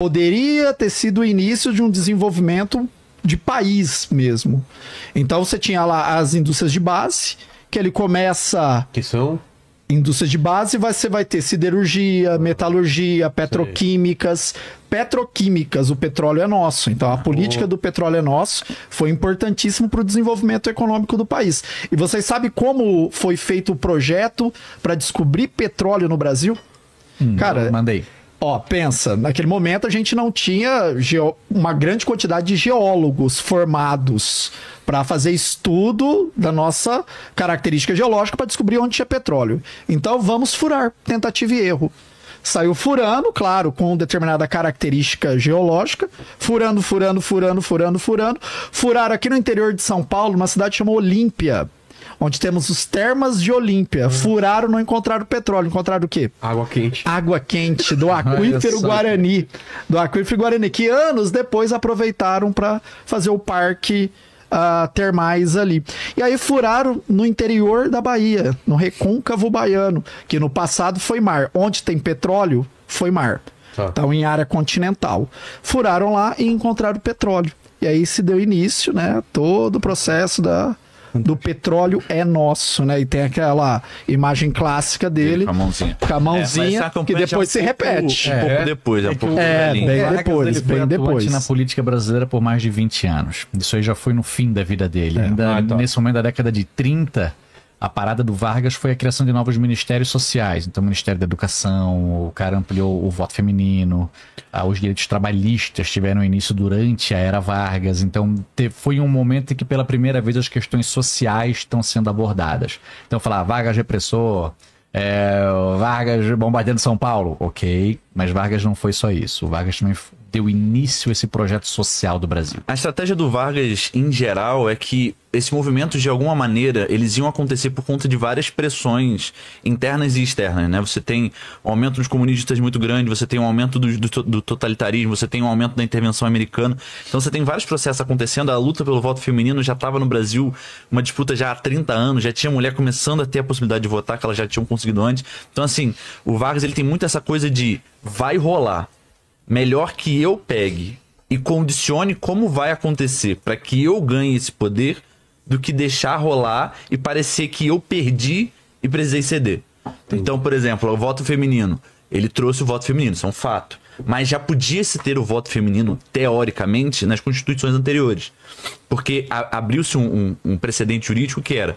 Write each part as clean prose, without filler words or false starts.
Poderia ter sido o início de um desenvolvimento de país mesmo. Então você tinha lá as indústrias de base, que ele começa... Que são? Indústrias de base, você vai ter siderurgia, metalurgia, petroquímicas. Petroquímicas, o petróleo é nosso. Então a política do petróleo é nosso. Foi importantíssimo para o desenvolvimento econômico do país. E vocês sabem como foi feito o projeto para descobrir petróleo no Brasil? Cara, mandei. Ó, pensa, naquele momento a gente não tinha uma grande quantidade de geólogos formados para fazer estudo da nossa característica geológica para descobrir onde tinha petróleo. Então vamos furar, tentativa e erro. Saiu furando, claro, com determinada característica geológica, furando. Furaram aqui no interior de São Paulo, uma cidade chamada Olímpia, onde temos os termas de Olímpia. Furaram, não encontraram petróleo. Encontraram o quê? Água quente. Água quente do aquífero Guarani. Do aquífero Guarani, que anos depois aproveitaram para fazer o parque termais ali. E aí furaram no interior da Bahia, no recôncavo baiano, que no passado foi mar. Onde tem petróleo, foi mar. Então em área continental. Furaram lá e encontraram petróleo. E aí se deu início, né, todo o processo do petróleo é nosso, né? E tem aquela imagem clássica dele, com a mãozinha. Com a mãozinha, que depois se repete. Um pouco depois, bem depois, bem depois. Na política brasileira por mais de 20 anos. Isso aí já foi no fim da vida dele. Ainda nesse momento da década de 30, a parada do Vargas foi a criação de novos ministérios sociais. Então, o Ministério da Educação, o cara ampliou o voto feminino, os direitos trabalhistas tiveram início durante a era Vargas. Então, foi um momento em que, pela primeira vez, as questões sociais estão sendo abordadas. Então, falar Vargas repressor, Vargas bombardeando São Paulo, ok, mas Vargas não foi só isso. O Vargas também deu início a esse projeto social do Brasil. A estratégia do Vargas, em geral, é que esses movimentos, de alguma maneira, eles iam acontecer por conta de várias pressões internas e externas, né? Você tem um aumento dos comunistas muito grande, você tem um aumento do totalitarismo, você tem um aumento da intervenção americana. Então você tem vários processos acontecendo. A luta pelo voto feminino já estava no Brasil, uma disputa já há 30 anos, já tinha mulher começando a ter a possibilidade de votar, que elas já tinham conseguido antes. Então, assim, o Vargas, ele tem muito essa coisa de vai rolar. Melhor que eu pegue e condicione como vai acontecer para que eu ganhe esse poder do que deixar rolar e parecer que eu perdi e precisei ceder. Então, por exemplo, o voto feminino. Ele trouxe o voto feminino, isso é um fato. Mas já podia-se ter o voto feminino, teoricamente, nas constituições anteriores. Porque abriu-se um precedente jurídico que era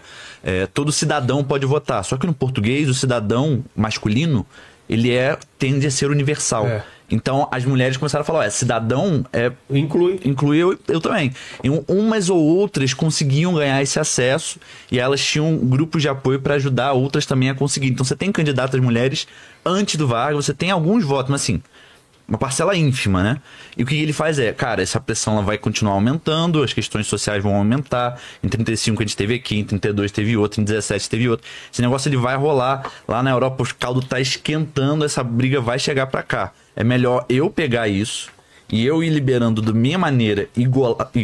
todo cidadão pode votar. Só que no português, o cidadão masculino, ele tende a ser universal. Então, as mulheres começaram a falar, cidadão inclui eu também. E umas ou outras conseguiam ganhar esse acesso e elas tinham grupos de apoio para ajudar outras também a conseguir. Então, você tem candidatas mulheres antes do Vargas, você tem alguns votos, mas assim, uma parcela ínfima, né? E o que ele faz cara, essa pressão ela vai continuar aumentando, as questões sociais vão aumentar. Em 35 a gente teve aqui, em 32 teve outro, em 17 teve outro. Esse negócio ele vai rolar. Lá na Europa o caldo tá esquentando, essa briga vai chegar para cá. É melhor eu pegar isso e eu ir liberando da minha maneira e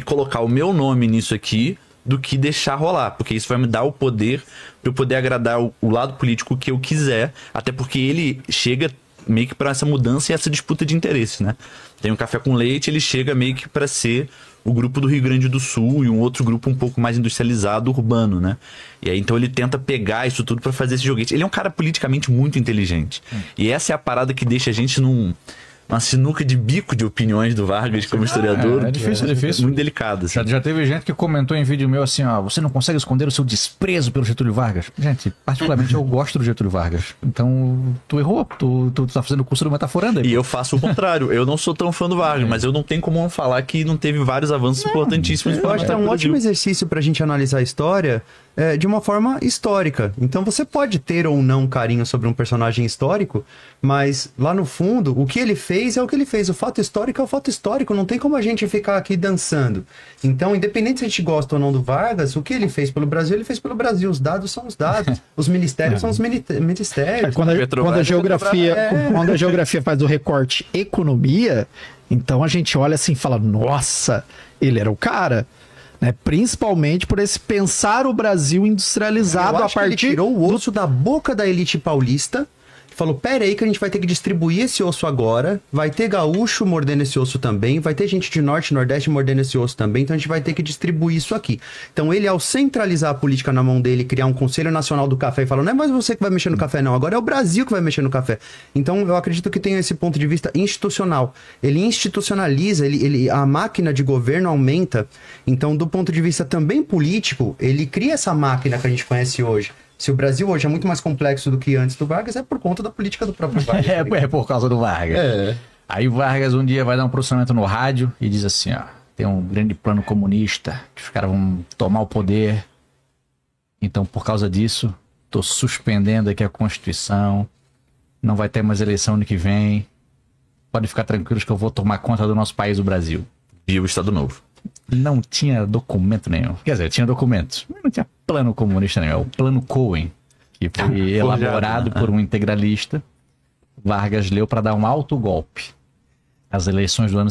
colocar o meu nome nisso aqui do que deixar rolar. Porque isso vai me dar o poder para eu poder agradar o lado político que eu quiser. Até porque ele chega meio que para essa mudança e essa disputa de interesse, né? Tem um Café com Leite, ele chega meio que para ser o grupo do Rio Grande do Sul e um outro grupo um pouco mais industrializado, urbano, né? E aí então ele tenta pegar isso tudo para fazer esse joguete. Ele é um cara politicamente muito inteligente. E essa é a parada que deixa a gente uma sinuca de bico de opiniões do Vargas como historiador. É difícil, é difícil. Muito delicado. Assim. Já teve gente que comentou em vídeo meu assim, você não consegue esconder o seu desprezo pelo Getúlio Vargas. Gente, particularmente eu gosto do Getúlio Vargas. Então, tu errou. Tu tá fazendo o curso do Metaforanda. E eu faço o contrário. Eu não sou tão fã do Vargas, mas eu não tenho como falar que não teve vários avanços importantíssimos. Eu acho que é um ótimo exercício pra gente analisar a história de uma forma histórica. Então você pode ter ou não carinho sobre um personagem histórico, mas lá no fundo, o que ele fez é o que ele fez. O fato histórico é o fato histórico. Não tem como a gente ficar aqui dançando. Então, independente se a gente gosta ou não do Vargas, o que ele fez pelo Brasil, ele fez pelo Brasil. Os dados são os dados. Os ministérios são os ministérios. Quando a geografia faz o recorte economia, então a gente olha assim e fala, nossa, ele era o cara. Né? Principalmente por esse pensar o Brasil industrializado a partir... Ele tirou o osso da boca da elite paulista, falou, pera aí que a gente vai ter que distribuir esse osso agora, vai ter gaúcho mordendo esse osso também, vai ter gente de norte e nordeste mordendo esse osso também, então a gente vai ter que distribuir isso aqui. Então ele, ao centralizar a política na mão dele, criar um Conselho Nacional do Café e falar, não é mais você que vai mexer no café não, agora é o Brasil que vai mexer no café. Então eu acredito que tem esse ponto de vista institucional. Ele institucionaliza, a máquina de governo aumenta, então do ponto de vista também político, ele cria essa máquina que a gente conhece hoje. Se o Brasil hoje é muito mais complexo do que antes do Vargas, é por conta da política do próprio Vargas. É por causa do Vargas. Aí o Vargas um dia vai dar um pronunciamento no rádio e diz assim, ó, tem um grande plano comunista, que os caras vão tomar o poder. Então, por causa disso, tô suspendendo aqui a Constituição, não vai ter mais eleição ano que vem. Pode ficar tranquilos que eu vou tomar conta do nosso país, o Brasil. E o Estado Novo. Não tinha documento nenhum. Quer dizer, tinha documentos, mas não tinha plano comunista nenhum. É o plano Cohen, que foi elaborado por um integralista. Vargas leu para dar um autogolpe. As eleições do ano